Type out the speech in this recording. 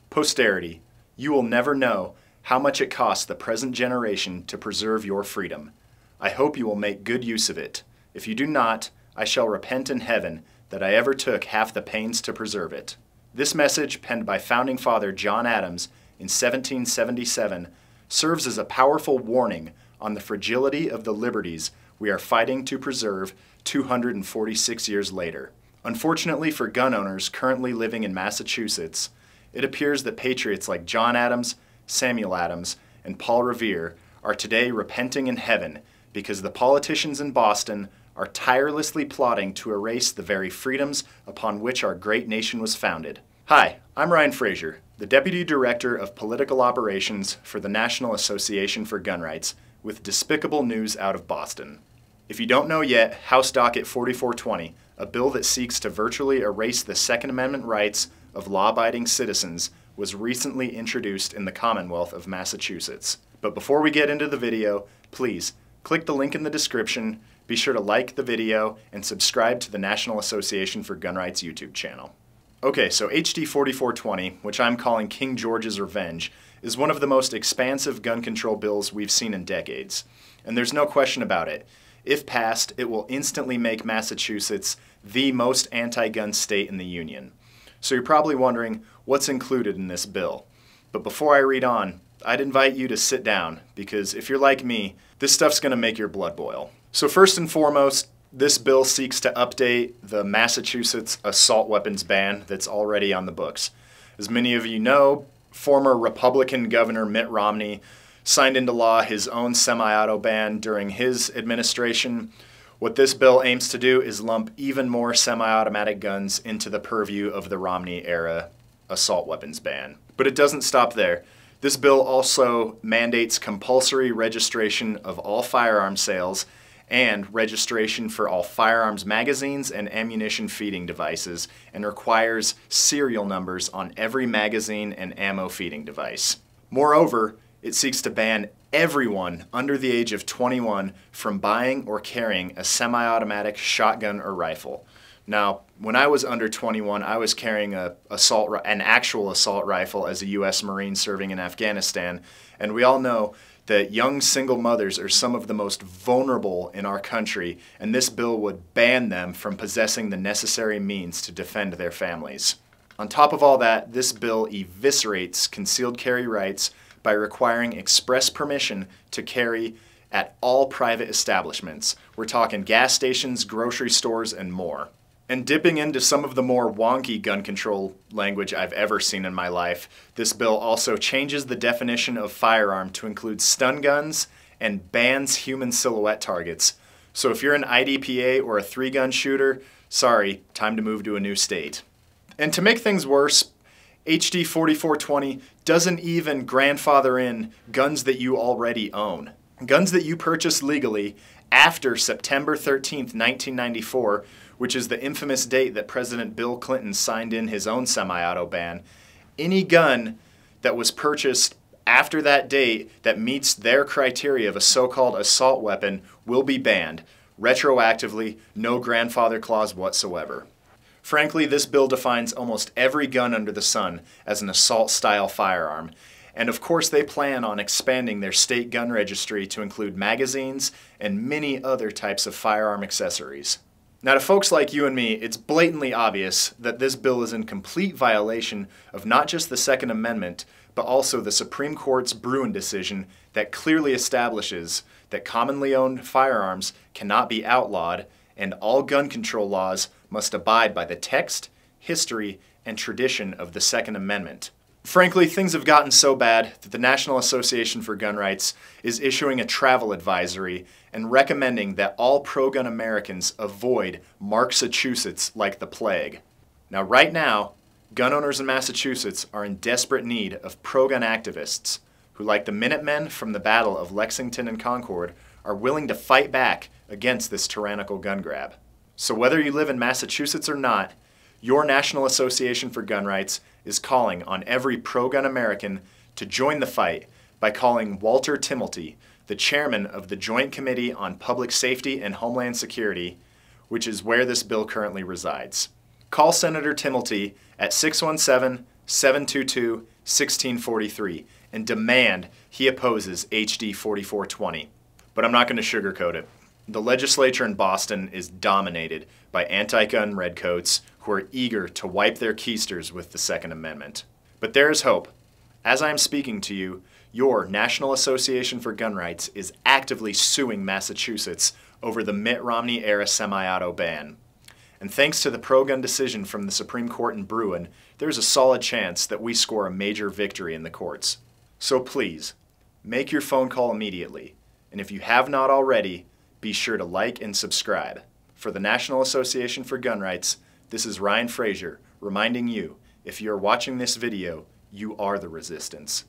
Posterity, you will never know how much it costs the present generation to preserve your freedom. I hope you will make good use of it. If you do not, I shall repent in heaven that I ever took half the pains to preserve it. This message, penned by Founding Father John Adams in 1777, serves as a powerful warning on the fragility of the liberties we are fighting to preserve 246 years later. Unfortunately for gun owners currently living in Massachusetts, it appears that patriots like John Adams, Samuel Adams, and Paul Revere are today repenting in heaven because the politicians in Boston are tirelessly plotting to erase the very freedoms upon which our great nation was founded. Hi, I'm Ryan Frasor, the Deputy Director of Political Operations for the National Association for Gun Rights, with despicable news out of Boston. If you don't know yet, House Docket 4420, a bill that seeks to virtually erase the Second Amendment rights of law-abiding citizens, was recently introduced in the Commonwealth of Massachusetts. But before we get into the video, please click the link in the description, be sure to like the video, and subscribe to the National Association for Gun Rights YouTube channel. Okay, so HD 4420, which I'm calling King George's Revenge, is one of the most expansive gun control bills we've seen in decades. And there's no question about it. If passed, it will instantly make Massachusetts the most anti-gun state in the Union. So you're probably wondering what's included in this bill. But before I read on, I'd invite you to sit down, because if you're like me, this stuff's going to make your blood boil. So first and foremost, this bill seeks to update the Massachusetts assault weapons ban that's already on the books. As many of you know, former Republican Governor Mitt Romney signed into law his own semi-auto ban during his administration. What this bill aims to do is lump even more semi-automatic guns into the purview of the Romney-era assault weapons ban. But it doesn't stop there. This bill also mandates compulsory registration of all firearm sales and registration for all firearms magazines and ammunition feeding devices, and requires serial numbers on every magazine and ammo feeding device. Moreover, it seeks to ban everyone under the age of 21 from buying or carrying a semi-automatic shotgun or rifle. Now, when I was under 21, I was carrying an actual assault rifle as a U.S. Marine serving in Afghanistan, and we all know that young single mothers are some of the most vulnerable in our country, and this bill would ban them from possessing the necessary means to defend their families. On top of all that, this bill eviscerates concealed carry rights by requiring express permission to carry at all private establishments. We're talking gas stations, grocery stores, and more. And dipping into some of the more wonky gun control language I've ever seen in my life, this bill also changes the definition of firearm to include stun guns and bans human silhouette targets. So if you're an IDPA or a 3-gun shooter, sorry, time to move to a new state. And to make things worse, HD 4420 doesn't even grandfather in guns that you already own. Guns that you purchased legally after September 13th, 1994, which is the infamous date that President Bill Clinton signed in his own semi-auto ban. Any gun that was purchased after that date that meets their criteria of a so-called assault weapon will be banned, retroactively, no grandfather clause whatsoever. Frankly, this bill defines almost every gun under the sun as an assault-style firearm, and of course they plan on expanding their state gun registry to include magazines and many other types of firearm accessories. Now, to folks like you and me, it's blatantly obvious that this bill is in complete violation of not just the Second Amendment, but also the Supreme Court's Bruen decision that clearly establishes that commonly owned firearms cannot be outlawed, and all gun control laws must abide by the text, history, and tradition of the Second Amendment. Frankly, things have gotten so bad that the National Association for Gun Rights is issuing a travel advisory and recommending that all pro-gun Americans avoid Massachusetts like the plague. Now, right now, gun owners in Massachusetts are in desperate need of pro-gun activists who, like the Minutemen from the Battle of Lexington and Concord, are willing to fight back against this tyrannical gun grab. So whether you live in Massachusetts or not, your National Association for Gun Rights is calling on every pro-gun American to join the fight by calling Walter Timilty, the chairman of the Joint Committee on Public Safety and Homeland Security, which is where this bill currently resides. Call Senator Timilty at 617 722-1643 and demand he opposes HD 4420. But I'm not going to sugarcoat it. The legislature in Boston is dominated by anti-gun redcoats who are eager to wipe their keisters with the Second Amendment. But there is hope. As I am speaking to you, your National Association for Gun Rights is actively suing Massachusetts over the Mitt Romney-era semi-auto ban. And thanks to the pro-gun decision from the Supreme Court in Bruen, there's a solid chance that we score a major victory in the courts. So please, make your phone call immediately. And if you have not already, be sure to like and subscribe. For the National Association for Gun Rights, this is Ryan Frasor reminding you, if you are watching this video, you are the resistance.